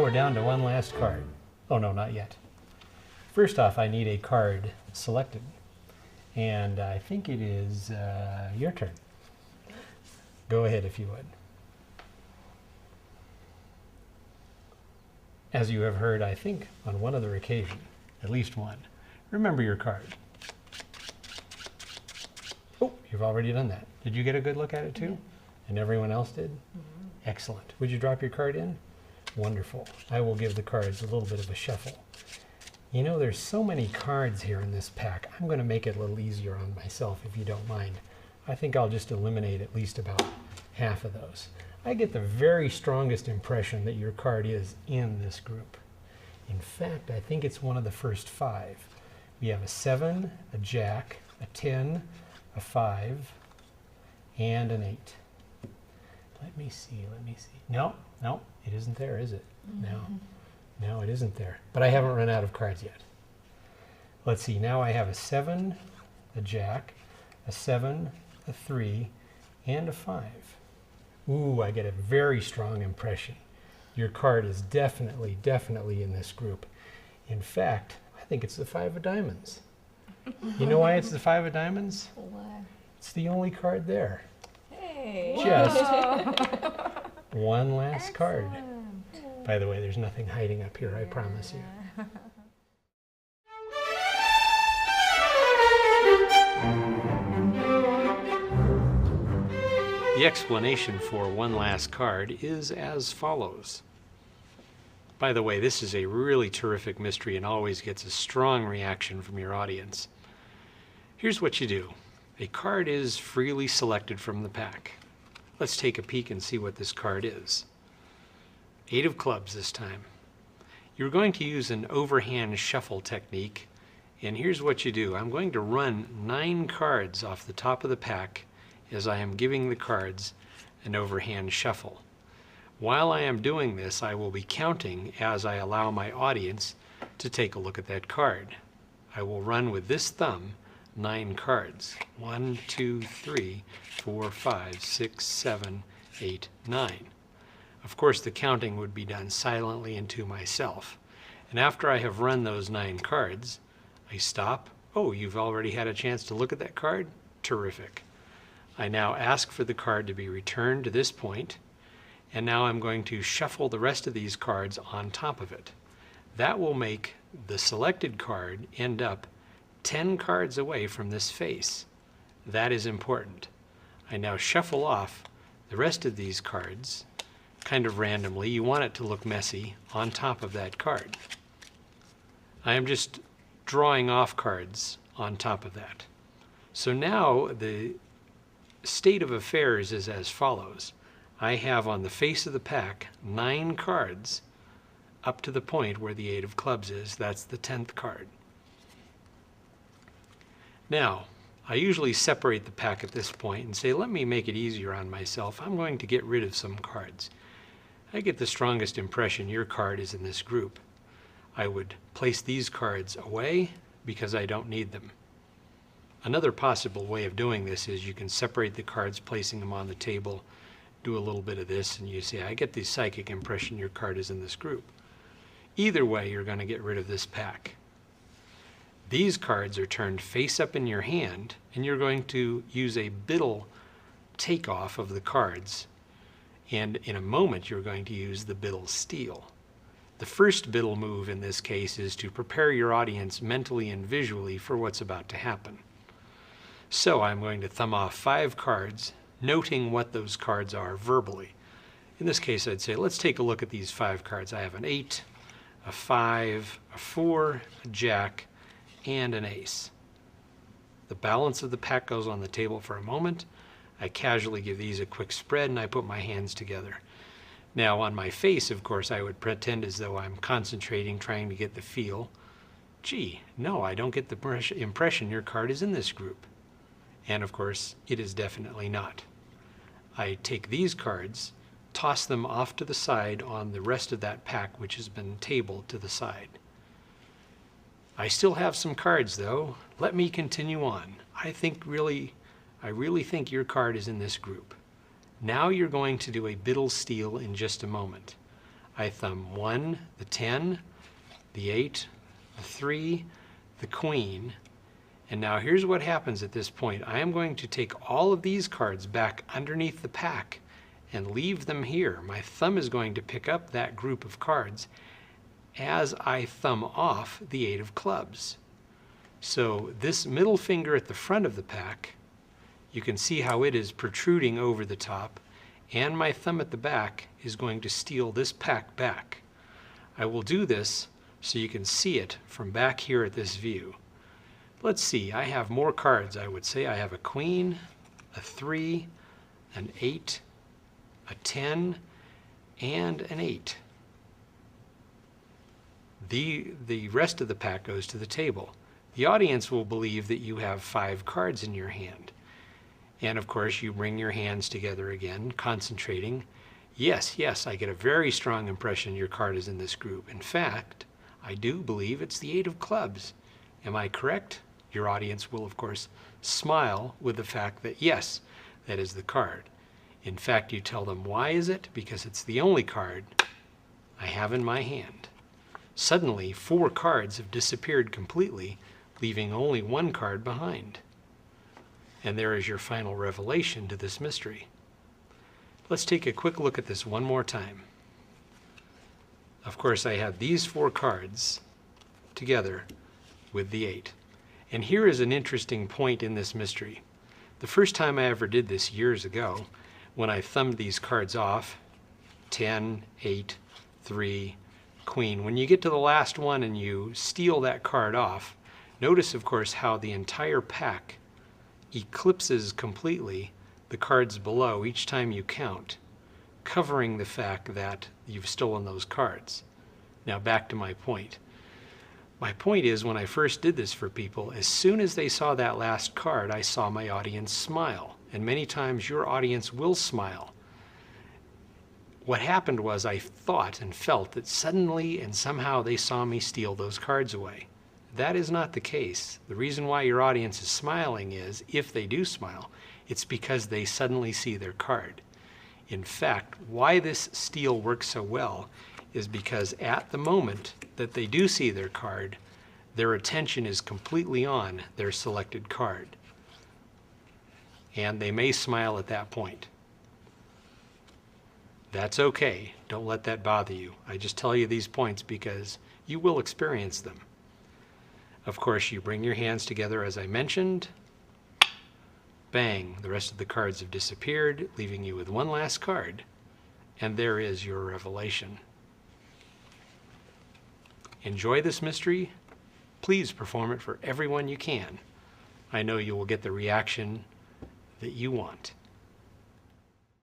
we're down to one last card. Oh no, not yet. First off, I need a card selected. And I think it is your turn. Go ahead if you would. As you have heard, I think, on one other occasion, at least one, remember your card. Oh, you've already done that. Did you get a good look at it too? Yeah. And everyone else did? Mm-hmm. Excellent. Would you drop your card in? Wonderful. I will give the cards a little bit of a shuffle. You know, there's so many cards here in this pack. I'm going to make it a little easier on myself, if you don't mind. I think I'll just eliminate at least about half of those. I get the very strongest impression that your card is in this group. In fact, I think it's one of the first 5. We have a 7, a jack, a 10, a 5, and an 8. Let me see. No, it isn't there, is it? No, it isn't there. But I haven't run out of cards yet. Let's see, now I have a 7, a jack, a 7, a 3, and a 5. Ooh, I get a very strong impression. Your card is definitely in this group. In fact, I think it's the 5 of diamonds. You know why it's the 5 of diamonds? Why? It's the only card there. Hey! Just one last card. By the way, there's nothing hiding up here, I promise you. The explanation for one last card is as follows. By the way, this is a really terrific mystery and always gets a strong reaction from your audience. Here's what you do. A card is freely selected from the pack. Let's take a peek and see what this card is. 8 of clubs this time. You're going to use an overhand shuffle technique, and here's what you do. I'm going to run 9 cards off the top of the pack as I am giving the cards an overhand shuffle. While I am doing this, I will be counting as I allow my audience to take a look at that card. I will run with this thumb 9 cards. 1, 2, 3, 4, 5, 6, 7, 8, 9. Of course, the counting would be done silently and to myself. And after I have run those 9 cards, I stop. Oh, you've already had a chance to look at that card? Terrific. I now ask for the card to be returned to this point, and now I'm going to shuffle the rest of these cards on top of it. That will make the selected card end up 10 cards away from this face. That is important. I now shuffle off the rest of these cards, kind of randomly. You want it to look messy on top of that card. I am just drawing off cards on top of that. So now the state of affairs is as follows. I have on the face of the pack 9 cards up to the point where the 8 of clubs is. That's the 10th card. Now, I usually separate the pack at this point and say, let me make it easier on myself. I'm going to get rid of some cards. I get the strongest impression your card is in this group. I would place these cards away because I don't need them. Another possible way of doing this is you can separate the cards, placing them on the table, do a little bit of this, and you say, I get the psychic impression your card is in this group. Either way, you're going to get rid of this pack. These cards are turned face up in your hand, and you're going to use a biddle takeoff of the cards. And in a moment, you're going to use the biddle steal. The first biddle move in this case is to prepare your audience mentally and visually for what's about to happen. So I'm going to thumb off 5 cards, noting what those cards are verbally. In this case, I'd say, let's take a look at these 5 cards. I have an 8, a 5, a 4, a jack, and an ace. The balance of the pack goes on the table for a moment. I casually give these a quick spread, and I put my hands together. Now, on my face, of course, I would pretend as though I'm concentrating, trying to get the feel. Gee, no, I don't get the impression your card is in this group. And of course, it is definitely not. I take these cards, toss them off to the side on the rest of that pack, which has been tabled to the side. I still have some cards, though. Let me continue on. I really think your card is in this group. Now you're going to do a biddle steal in just a moment. I thumb 1, the 10, the 8, the 3, the queen. And now here's what happens at this point. I am going to take all of these cards back underneath the pack and leave them here. My thumb is going to pick up that group of cards as I thumb off the 8 of clubs. So this middle finger at the front of the pack, you can see how it is protruding over the top, and my thumb at the back is going to steal this pack back. I will do this so you can see it from back here at this view. Let's see, I have more cards, I would say. I have a queen, a 3, an 8, a 10, and an 8. The rest of the pack goes to the table. The audience will believe that you have 5 cards in your hand. And of course, you bring your hands together again, concentrating. Yes, I get a very strong impression your card is in this group. In fact, I do believe it's the 8 of clubs. Am I correct? Your audience will, of course, smile with the fact that, yes, that is the card. In fact, you tell them, why is it? Because it's the only card I have in my hand. Suddenly, 4 cards have disappeared completely, leaving only 1 card behind. And there is your final revelation to this mystery. Let's take a quick look at this one more time. Of course, I have these 4 cards together with the 8. And here is an interesting point in this mystery. The first time I ever did this years ago, when I thumbed these cards off, 10, 8, 3, queen, when you get to the last one and you steal that card off, notice, of course, how the entire pack eclipses completely the cards below each time you count, covering the fact that you've stolen those cards. Now back to my point. My point is, when I first did this for people, as soon as they saw that last card, I saw my audience smile. And many times your audience will smile. What happened was I thought and felt that suddenly and somehow they saw me steal those cards away. That is not the case. The reason why your audience is smiling is, if they do smile, it's because they suddenly see their card. In fact, why this steal works so well is because at the moment that they do see their card, their attention is completely on their selected card. And they may smile at that point. That's okay. Don't let that bother you. I just tell you these points because you will experience them. Of course, you bring your hands together as I mentioned. Bang, the rest of the cards have disappeared, leaving you with one last card. And there is your revelation. Enjoy this mystery. Please perform it for everyone you can. I know you will get the reaction that you want.